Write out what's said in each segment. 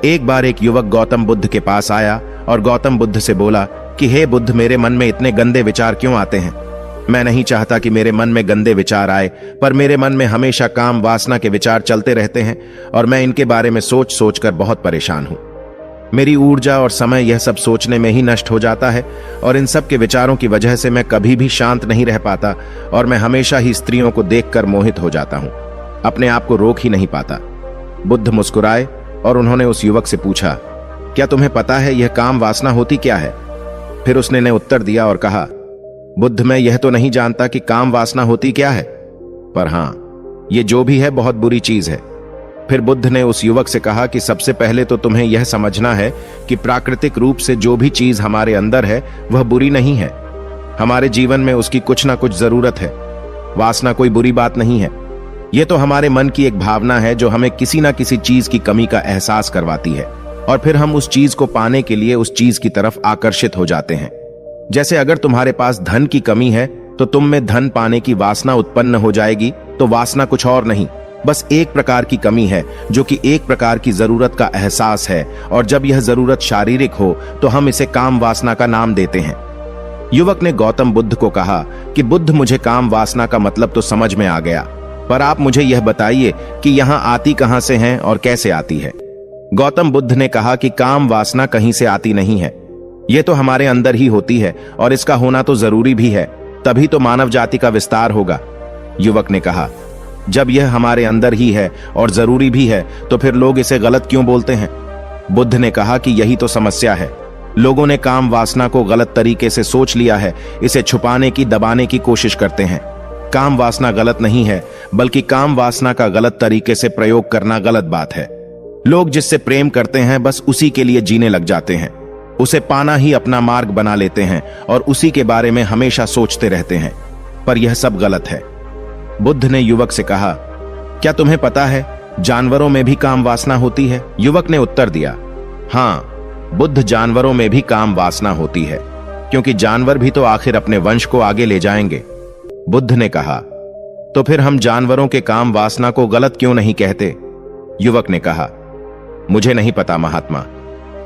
एक बार एक युवक गौतम बुद्ध के पास आया और गौतम बुद्ध से बोला कि हे बुद्ध, मेरे मन में इतने गंदे विचार क्यों आते हैं? मैं नहीं चाहता कि मेरे मन में गंदे विचार आए, पर मेरे मन में हमेशा काम वासना के विचार चलते रहते हैं और मैं इनके बारे में सोच सोच कर बहुत परेशान हूं। मेरी ऊर्जा और समय यह सब सोचने में ही नष्ट हो जाता है और इन सब के विचारों की वजह से मैं कभी भी शांत नहीं रह पाता और मैं हमेशा ही स्त्रियों को देखकर मोहित हो जाता हूं, अपने आप को रोक ही नहीं पाता। बुद्ध मुस्कुराए और उन्होंने उस युवक से पूछा, क्या तुम्हें पता है यह काम वासना होती क्या है? फिर उसने ने उत्तर दिया और कहा, बुद्ध, मैं यह तो नहीं जानता कि काम वासना होती क्या है, पर हां, यह जो भी है बहुत बुरी चीज है। फिर बुद्ध ने उस युवक से कहा कि सबसे पहले तो तुम्हें यह समझना है कि प्राकृतिक रूप से जो भी चीज हमारे अंदर है वह बुरी नहीं है। हमारे जीवन में उसकी कुछ ना कुछ जरूरत है। वासना कोई बुरी बात नहीं है। यह तो हमारे मन की एक भावना है जो हमें किसी ना किसी चीज की कमी का एहसास करवाती है और फिर हम उस चीज को पाने के लिए उस चीज की तरफ आकर्षित हो जाते हैं। जैसे अगर तुम्हारे पास धन की कमी है तो तुम में धन पाने की वासना उत्पन्न हो जाएगी। तो वासना कुछ और नहीं, बस एक प्रकार की कमी है जो कि एक प्रकार की जरूरत का एहसास है, और जब यह जरूरत शारीरिक हो तो हम इसे काम वासना का नाम देते हैं। युवक ने गौतम बुद्ध को कहा कि बुद्ध, मुझे काम वासना का मतलब तो समझ में आ गया, पर आप मुझे यह बताइए कि यहां आती कहां से है और कैसे आती है? गौतम बुद्ध ने कहा कि काम वासना कहीं से आती नहीं है, यह तो हमारे अंदर ही होती है और इसका होना तो जरूरी भी है, तभी तो मानव जाति का विस्तार होगा। युवक ने कहा, जब यह हमारे अंदर ही है और जरूरी भी है तो फिर लोग इसे गलत क्यों बोलते हैं? बुद्ध ने कहा कि यही तो समस्या है। लोगों ने काम वासना को गलत तरीके से सोच लिया है, इसे छुपाने की, दबाने की कोशिश करते हैं। काम वासना गलत नहीं है, बल्कि काम वासना का गलत तरीके से प्रयोग करना गलत बात है। लोग जिससे प्रेम करते हैं बस उसी के लिए जीने लग जाते हैं, उसे पाना ही अपना मार्ग बना लेते हैं और उसी के बारे में हमेशा सोचते रहते हैं, पर यह सब गलत है। बुद्ध ने युवक से कहा, क्या तुम्हें पता है जानवरों में भी काम वासना होती है? युवक ने उत्तर दिया, हां बुद्ध, जानवरों में भी काम वासना होती है, क्योंकि जानवर भी तो आखिर अपने वंश को आगे ले जाएंगे। बुद्ध ने कहा, तो फिर हम जानवरों के काम वासना को गलत क्यों नहीं कहते? युवक ने कहा, मुझे नहीं पता महात्मा,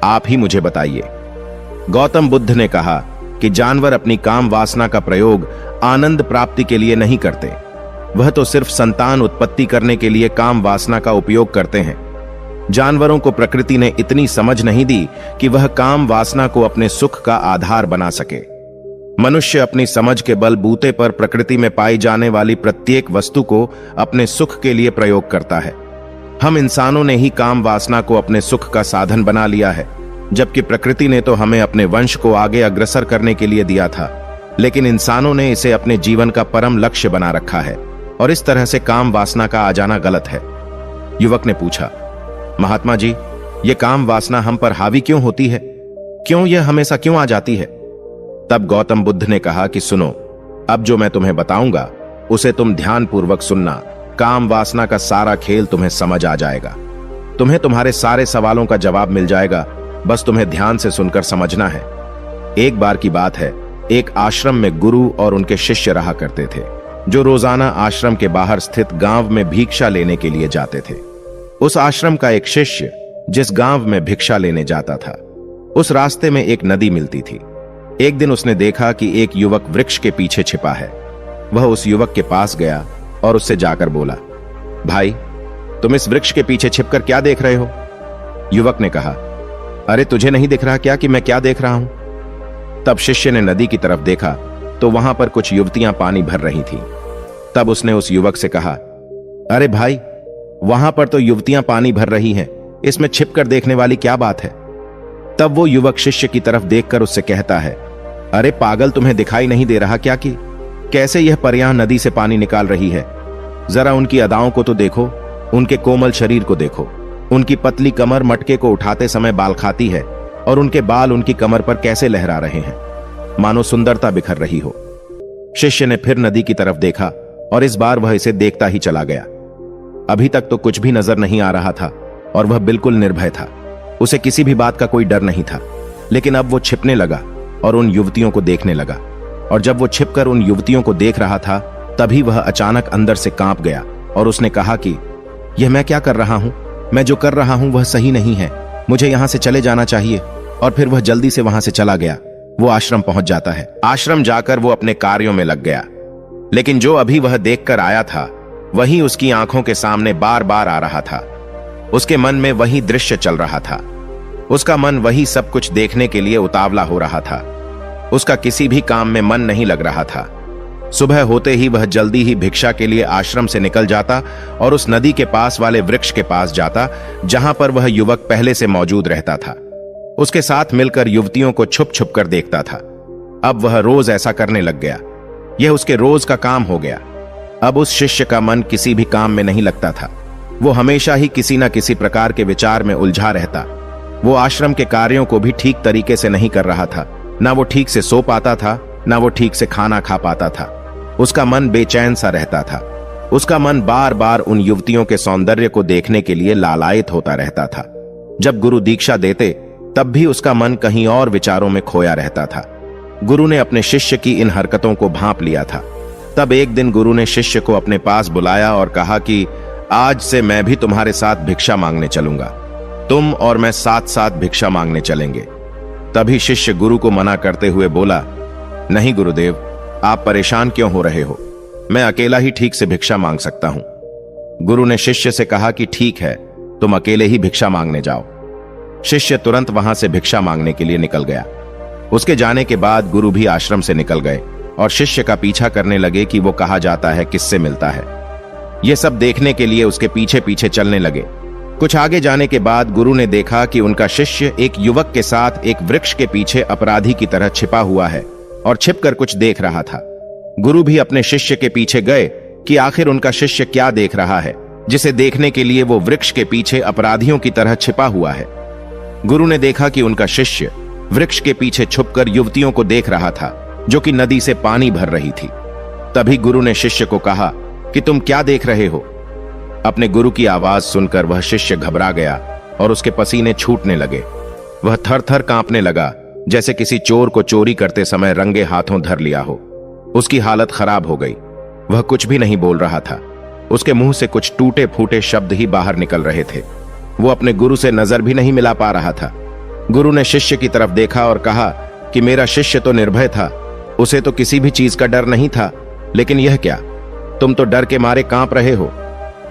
आप ही मुझे बताइए। गौतम बुद्ध ने कहा कि जानवर अपनी काम वासना का प्रयोग आनंद प्राप्ति के लिए नहीं करते, वह तो सिर्फ संतान उत्पत्ति करने के लिए काम वासना का उपयोग करते हैं। जानवरों को प्रकृति ने इतनी समझ नहीं दी कि वह काम वासना को अपने सुख का आधार बना सके। मनुष्य अपनी समझ के बलबूते पर प्रकृति में पाई जाने वाली प्रत्येक वस्तु को अपने सुख के लिए प्रयोग करता है। हम इंसानों ने ही काम वासना को अपने सुख का साधन बना लिया है, जबकि प्रकृति ने तो हमें अपने वंश को आगे अग्रसर करने के लिए दिया था, लेकिन इंसानों ने इसे अपने जीवन का परम लक्ष्य बना रखा है और इस तरह से काम वासना का आ जाना गलत है। युवक ने पूछा, महात्मा जी, ये काम वासना हम पर हावी क्यों होती है? क्यों यह हमेशा क्यों आ जाती है? तब गौतम बुद्ध ने कहा कि सुनो, अब जो मैं तुम्हें बताऊंगा उसे तुम ध्यानपूर्वक सुनना। काम वासना का सारा खेल तुम्हें समझ आ जाएगा, तुम्हें तुम्हारे सारे सवालों का जवाब मिल जाएगा, बस तुम्हें ध्यान से सुनकर समझना है। एक बार की बात है, एक आश्रम में गुरु और उनके शिष्य रहा करते थे, जो रोजाना आश्रम के बाहर स्थित गांव में भिक्षा लेने के लिए जाते थे। उस आश्रम का एक शिष्य जिस गांव में भिक्षा लेने जाता था, उस रास्ते में एक नदी मिलती थी। एक दिन उसने देखा कि एक युवक वृक्ष के पीछे छिपा है। वह उस युवक के पास गया और उससे जाकर बोला, भाई, तुम इस वृक्ष के पीछे छिपकर क्या देख रहे हो? युवक ने कहा, अरे तुझे नहीं दिख रहा क्या कि मैं क्या देख रहा हूं? तब शिष्य ने नदी की तरफ देखा तो वहां पर कुछ युवतियां पानी भर रही थीं। तब उसने उस युवक से कहा, अरे भाई, वहां पर तो युवतियां पानी भर रही हैं, इसमें छिपकर देखने वाली क्या बात है? तब वो युवक शिष्य की तरफ देखकर उससे कहता है, अरे पागल, तुम्हें दिखाई नहीं दे रहा क्या कि कैसे यह परियां नदी से पानी निकाल रही है? जरा उनकी अदाओं को तो देखो, उनके कोमल शरीर को देखो, उनकी पतली कमर मटके को उठाते समय बाल खाती है और उनके बाल उनकी कमर पर कैसे लहरा रहे हैं, मानो सुंदरता बिखर रही हो। शिष्य ने फिर नदी की तरफ देखा और इस बार वह इसे देखता ही चला गया। अभी तक तो कुछ भी नजर नहीं आ रहा था और वह बिल्कुल निर्भय था, उसे किसी भी बात का कोई डर नहीं था। लेकिन अब वो छिपने लगा और उन युवतियों को देखने लगा, और जब वो छिपकर उन युवतियों को देख रहा था तभी वह अचानक अंदर से कांप गया और उसने कहा कि यह मैं क्या कर रहा हूं? मैं जो कर रहा हूं वह सही नहीं है। मुझे यहां से चले जाना चाहिए। और फिर वह जल्दी से वहां से चला गया। वो आश्रम पहुंच जाता है। आश्रम जाकर वो अपने कार्यों में लग गया, लेकिन जो अभी वह देखकर आया था वही उसकी आंखों के सामने बार बार आ रहा था। उसके मन में वही दृश्य चल रहा था। उसका मन वही सब कुछ देखने के लिए उतावला हो रहा था। उसका किसी भी काम में मन नहीं लग रहा था। सुबह होते ही वह जल्दी ही भिक्षा के लिए आश्रम से निकल जाता और उस नदी के पास वाले वृक्ष के पास जाता जहां पर वह युवक पहले से मौजूद रहता था। उसके साथ मिलकर युवतियों को छुप छुप कर देखता था। अब वह रोज ऐसा करने लग गया। यह उसके रोज का काम हो गया। अब उस शिष्य का मन किसी भी काम में नहीं लगता था। वो हमेशा ही किसी न किसी प्रकार के विचार में उलझा रहता। वो आश्रम के कार्यों को भी ठीक तरीके से नहीं कर रहा था। ना वो ठीक से सो पाता था, ना वो ठीक से खाना खा पाता था। उसका मन बेचैन सा रहता था। उसका मन बार बार उन युवतियों के सौंदर्य को देखने के लिए लालायित होता रहता था। जब गुरु दीक्षा देते तब भी उसका मन कहीं और विचारों में खोया रहता था। गुरु ने अपने शिष्य की इन हरकतों को भांप लिया था। तब एक दिन गुरु ने शिष्य को अपने पास बुलाया और कहा कि आज से मैं भी तुम्हारे साथ भिक्षा मांगने चलूंगा। तुम और मैं साथ साथ भिक्षा मांगने चलेंगे। तभी शिष्य गुरु को मना करते हुए बोला, नहीं गुरुदेव, आप परेशान क्यों हो रहे हो? मैं अकेला ही ठीक से भिक्षा मांग सकता हूं। गुरु ने शिष्य से कहा कि ठीक है, तुम अकेले ही भिक्षा मांगने जाओ। शिष्य तुरंत वहां से भिक्षा मांगने के लिए निकल गया। उसके जाने के बाद गुरु भी आश्रम से निकल गए और शिष्य का पीछा करने लगे कि वो कहा जाता है, किससे मिलता है। ये सब देखने के लिए उसके पीछे पीछे चलने लगे। कुछ आगे जाने के बाद गुरु ने देखा कि उनका शिष्य एक युवक के साथ एक वृक्ष के पीछे अपराधी की तरह छिपा हुआ है और छिपकर कुछ देख रहा था। गुरु भी अपने शिष्य के पीछे गए कि आखिर उनका शिष्य क्या देख रहा है, जिसे देखने के लिए वो वृक्ष के पीछे अपराधियों की तरह छिपा हुआ है। गुरु ने देखा कि उनका शिष्य वृक्ष के पीछे छुपकर युवतियों को देख रहा था जो कि नदी से पानी भर रही थी। तभी गुरु ने शिष्य को कहा कि तुम क्या देख रहे हो? अपने गुरु की आवाज सुनकर वह शिष्य घबरा गया और उसके पसीने छूटने लगे। वह थर थर कांपने लगा, जैसे किसी चोर को चोरी करते समय रंगे हाथों धर लिया हो। उसकी हालत खराब हो गई। वह कुछ भी नहीं बोल रहा था। उसके मुंह से कुछ टूटे फूटे शब्द ही बाहर निकल रहे थे। वो अपने गुरु से नजर भी नहीं मिला पा रहा था। गुरु ने शिष्य की तरफ देखा और कहा कि मेरा शिष्य तो निर्भय था, उसे तो किसी भी चीज का डर नहीं था, लेकिन यह क्या, तुम तो डर के मारे कांप रहे हो।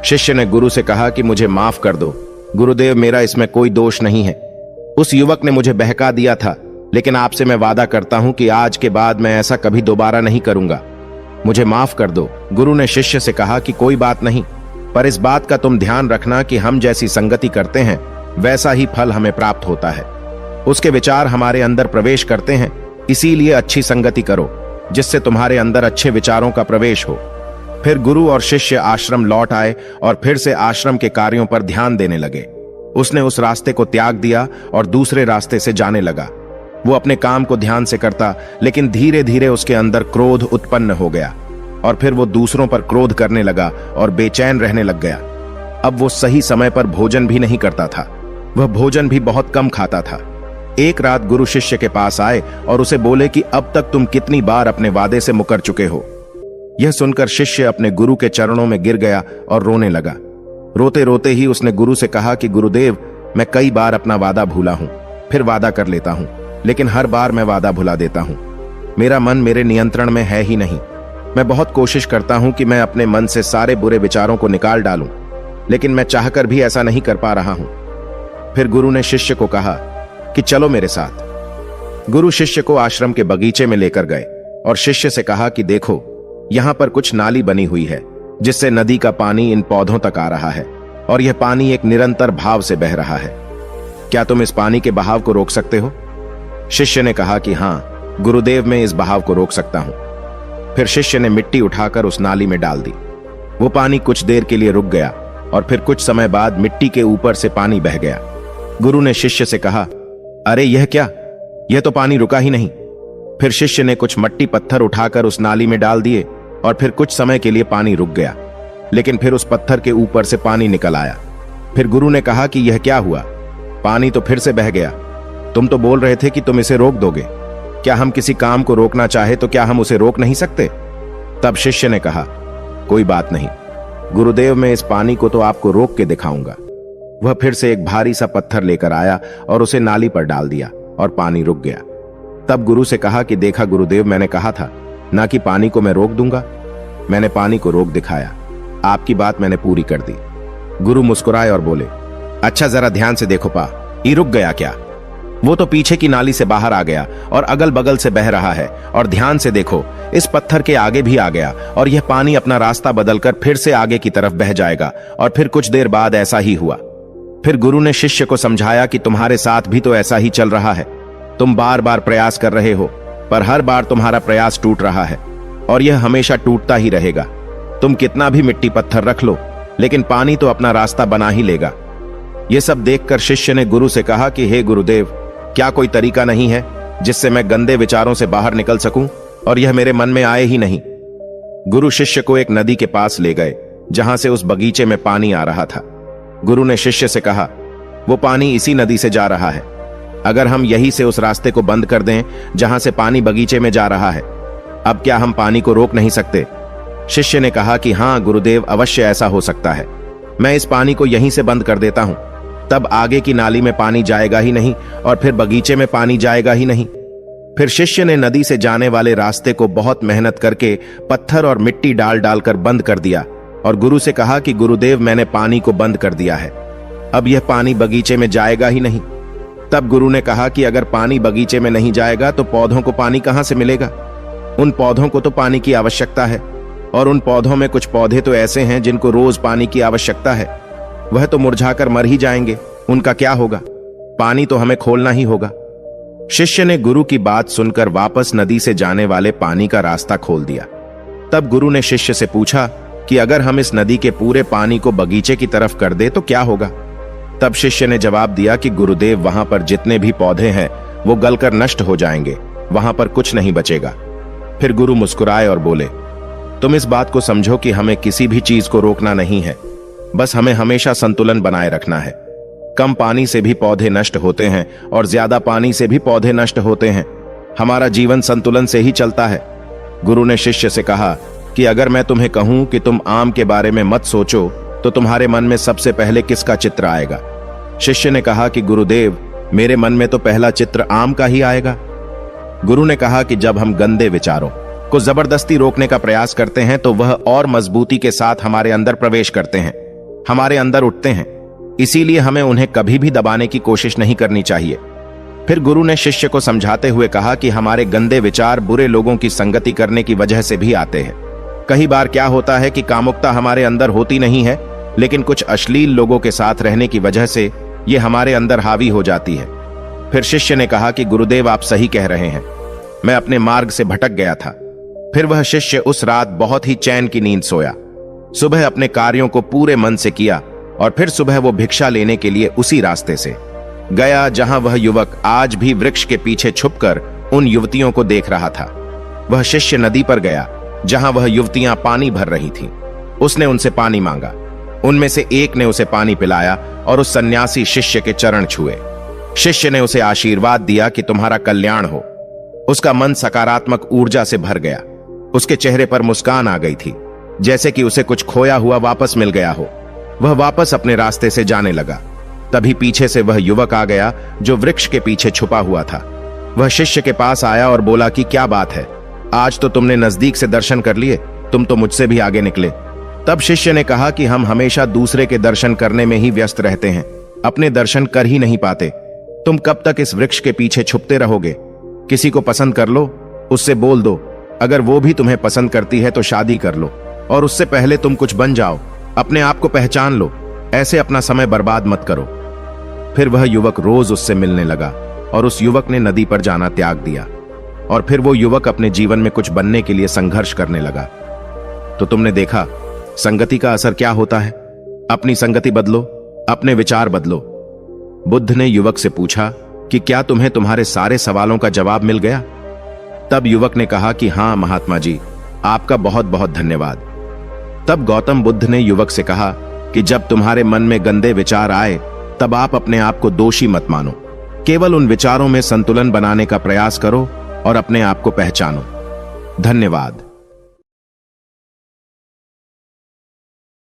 शिष्य ने गुरु से कहा कि मुझे माफ कर दो गुरुदेव, मेरा इसमें कोई दोष नहीं है। उस युवक ने मुझे बहका दिया था, लेकिन आपसे मैं वादा करता हूं कि आज के बाद मैं ऐसा कभी दोबारा नहीं करूंगा। मुझे माफ कर दो। गुरु ने शिष्य से कहा कि कोई बात नहीं, पर इस बात का तुम ध्यान रखना कि हम जैसी संगति करते हैं वैसा ही फल हमें प्राप्त होता है। उसके विचार हमारे अंदर प्रवेश करते हैं, इसीलिए अच्छी संगति करो जिससे तुम्हारे अंदर अच्छे विचारों का प्रवेश हो। फिर गुरु और शिष्य आश्रम लौट आए और फिर से आश्रम के कार्यों पर ध्यान देने लगे। उसने उस रास्ते को त्याग दिया और दूसरे रास्ते से जाने लगा। वो अपने काम को ध्यान से करता, लेकिन धीरे धीरे उसके अंदर क्रोध उत्पन्न हो गया और फिर वो दूसरों पर क्रोध करने लगा और बेचैन रहने लग गया। अब वो सही समय पर भोजन भी नहीं करता था। वह भोजन भी बहुत कम खाता था। एक रात गुरु शिष्य के पास आए और उसे बोले कि अब तक तुम कितनी बार अपने वादे से मुकर चुके हो। यह सुनकर शिष्य अपने गुरु के चरणों में गिर गया और रोने लगा। रोते रोते ही उसने गुरु से कहा कि गुरुदेव, मैं कई बार अपना वादा भूला हूं, फिर वादा कर लेता हूं, लेकिन हर बार मैं वादा भुला देता हूं। मेरा मन मेरे नियंत्रण में है ही नहीं। मैं बहुत कोशिश करता हूं कि मैं अपने मन से सारे बुरे विचारों को निकाल डालूं, लेकिन मैं चाहकर भी ऐसा नहीं कर पा रहा हूं। फिर गुरु ने शिष्य को कहा कि चलो मेरे साथ। गुरु शिष्य को आश्रम के बगीचे में लेकर गए और शिष्य से कहा कि देखो, यहां पर कुछ नाली बनी हुई है जिससे नदी का पानी इन पौधों तक आ रहा है और यह पानी एक निरंतर भाव से बह रहा है। क्या तुम इस पानी के बहाव को रोक सकते हो? शिष्य ने कहा कि हां गुरुदेव, मैं इस बहाव को रोक सकता हूं। फिर शिष्य ने मिट्टी उठाकर उस नाली में डाल दी। वो पानी कुछ देर के लिए रुक गया और फिर कुछ समय बाद मिट्टी के ऊपर से पानी बह गया। गुरु ने शिष्य से कहा, अरे यह क्या, यह तो पानी रुका ही नहीं। फिर शिष्य ने कुछ मट्टी पत्थर उठाकर उस नाली में डाल दिए और फिर कुछ समय के लिए पानी रुक गया, लेकिन फिर उस पत्थर के ऊपर से पानी निकल आया। फिर गुरु ने कहा कि यह क्या हुआ, पानी तो फिर से बह गया। तुम तो बोल रहे थे कि तुम इसे रोक दोगे। क्या हम किसी काम को रोकना चाहे तो क्या हम उसे रोक नहीं सकते? तब शिष्य ने कहा, कोई बात नहीं गुरुदेव, मैं इस पानी को तो आपको रोक के दिखाऊंगा। वह फिर से एक भारी सा पत्थर लेकर आया और उसे नाली पर डाल दिया और पानी रुक गया। तब गुरु से कहा कि देखा गुरुदेव, मैंने कहा था ना कि पानी को मैं रोक दूंगा। मैंने पानी को रोक दिखाया, आपकी बात मैंने पूरी कर दी। गुरु मुस्कुराए और बोले, अच्छा जरा ध्यान से देखो पा, ये रुक गया क्या? वो तो पीछे की नाली से बाहर आ गया और अगल बगल से बह रहा है। और ध्यान से देखो, इस पत्थर के आगे भी आ गया और यह पानी अपना रास्ता बदलकर फिर से आगे की तरफ बह जाएगा। और फिर कुछ देर बाद ऐसा ही हुआ। फिर गुरु ने शिष्य को समझाया कि तुम्हारे साथ भी तो ऐसा ही चल रहा है। तुम बार बार प्रयास कर रहे हो, पर हर बार तुम्हारा प्रयास टूट रहा है और यह हमेशा टूटता ही रहेगा। तुम कितना भी मिट्टी पत्थर रख लो, लेकिन पानी तो अपना रास्ता बना ही लेगा। यह सब देखकर शिष्य ने गुरु से कहा कि हे गुरुदेव, क्या कोई तरीका नहीं है जिससे मैं गंदे विचारों से बाहर निकल सकूं और यह मेरे मन में आए ही नहीं? गुरु शिष्य को एक नदी के पास ले गए जहां से उस बगीचे में पानी आ रहा था। गुरु ने शिष्य से कहा, वो पानी इसी नदी से जा रहा है। अगर हम यहीं से उस रास्ते को बंद कर दें जहां से पानी बगीचे में जा रहा है, अब क्या हम पानी को रोक नहीं सकते? शिष्य ने कहा कि हां गुरुदेव, अवश्य ऐसा हो सकता है। मैं इस पानी को यहीं से बंद कर देता हूं, तब आगे की नाली में पानी जाएगा ही नहीं और फिर बगीचे में पानी जाएगा ही नहीं। फिर शिष्य ने नदी से जाने वाले रास्ते को बहुत मेहनत करके पत्थर और मिट्टी डाल डालकर बंद कर दिया और गुरु से कहा कि गुरुदेव, मैंने पानी को बंद कर दिया है, अब यह पानी बगीचे में जाएगा ही नहीं। तब गुरु ने कहा कि अगर पानी बगीचे में नहीं जाएगा तो पौधों को पानी कहां से मिलेगा? उन पौधों को तो पानी की आवश्यकता है और उन पौधों में कुछ पौधे तो ऐसे हैं जिनको रोज पानी की आवश्यकता है। वह तो मुरझाकर मर ही जाएंगे, उनका क्या होगा? पानी तो हमें खोलना ही होगा। शिष्य ने गुरु की बात सुनकर वापस नदी से जाने वाले पानी का रास्ता खोल दिया। तब गुरु ने शिष्य से पूछा कि अगर हम इस नदी के पूरे पानी को बगीचे की तरफ कर दे तो क्या होगा? तब शिष्य ने जवाब दिया कि गुरुदेव, वहां पर जितने भी पौधे हैं वो गलकर नष्ट हो जाएंगे, वहां पर कुछ नहीं बचेगा। फिर गुरु मुस्कुराए और बोले, तुम इस बात को समझो कि हमें किसी भी चीज को रोकना नहीं है, बस हमें हमेशा संतुलन बनाए रखना है। कम पानी से भी पौधे नष्ट होते हैं और ज्यादा पानी से भी पौधे नष्ट होते हैं। हमारा जीवन संतुलन से ही चलता है। गुरु ने शिष्य से कहा कि अगर मैं तुम्हें कहूं कि तुम आम के बारे में मत सोचो तो तुम्हारे मन में सबसे पहले किसका चित्र आएगा? शिष्य ने कहा कि गुरुदेव, मेरे मन में तो पहला चित्र आम का ही आएगा। गुरु ने कहा कि जब हम गंदे विचारों को जबरदस्ती रोकने का प्रयास करते हैं तो वह और मजबूती के साथ हमारे अंदर प्रवेश करते हैं, हमारे अंदर उठते हैं। इसीलिए हमें उन्हें कभी भी दबाने की कोशिश नहीं करनी चाहिए। फिर गुरु ने शिष्य को समझाते हुए कहा कि हमारे गंदे विचार बुरे लोगों की संगति करने की वजह से भी आते हैं। कई बार क्या होता है कि कामुकता हमारे अंदर होती नहीं है, लेकिन कुछ अश्लील लोगों के साथ रहने की वजह से यह हमारे अंदर हावी हो जाती है। फिर शिष्य ने कहा कि गुरुदेव, आप सही कह रहे हैं, मैं अपने मार्ग से भटक गया था। फिर वह शिष्य उस रात बहुत ही चैन की नींद सोया। सुबह अपने कार्यों को पूरे मन से किया और फिर सुबह वो भिक्षा लेने के लिए उसी रास्ते से गया जहां वह युवक आज भी वृक्ष के पीछे छुपकर उन युवतियों को देख रहा था। वह शिष्य नदी पर गया जहां वह युवतियां पानी भर रही थीं। उसने उनसे पानी मांगा। उनमें से एक ने उसे पानी पिलाया और उस सन्यासी शिष्य के चरण छुए। शिष्य ने उसे आशीर्वाद दिया कि तुम्हारा कल्याण हो। उसका मन सकारात्मक ऊर्जा से भर गया। उसके चेहरे पर मुस्कान आ गई थी, जैसे कि उसे कुछ खोया हुआ वापस मिल गया हो। वह वापस अपने रास्ते से जाने लगा। तभी पीछे से वह युवक आ गया जो वृक्ष के पीछे छुपा हुआ था। वह शिष्य के पास आया और बोला कि क्या बात है, आज तो तुमने नजदीक से दर्शन कर लिए, तुम तो मुझसे भी आगे निकले। तब शिष्य ने कहा कि हम हमेशा दूसरे के दर्शन करने में ही व्यस्त रहते हैं, अपने दर्शन कर ही नहीं पाते। तुम कब तक इस वृक्ष के पीछे छुपते रहोगे? किसी को पसंद कर लो, उससे बोल दो। अगर वो भी तुम्हें पसंद करती है तो शादी कर लो, और उससे पहले तुम कुछ बन जाओ, अपने आप को पहचान लो। ऐसे अपना समय बर्बाद मत करो। फिर वह युवक रोज उससे मिलने लगा और उस युवक ने नदी पर जाना त्याग दिया। और फिर वो युवक अपने जीवन में कुछ बनने के लिए संघर्ष करने लगा। तो तुमने देखा संगति का असर क्या होता है। अपनी संगति बदलो, अपने विचार बदलो। बुद्ध ने युवक से पूछा कि क्या तुम्हें तुम्हारे सारे सवालों का जवाब मिल गया? तब युवक ने कहा कि हां महात्मा जी, आपका बहुत बहुत धन्यवाद। तब गौतम बुद्ध ने युवक से कहा कि जब तुम्हारे मन में गंदे विचार आए तब आप अपने आप को दोषी मत मानो। केवल उन विचारों में संतुलन बनाने का प्रयास करो और अपने आप को पहचानो। धन्यवाद।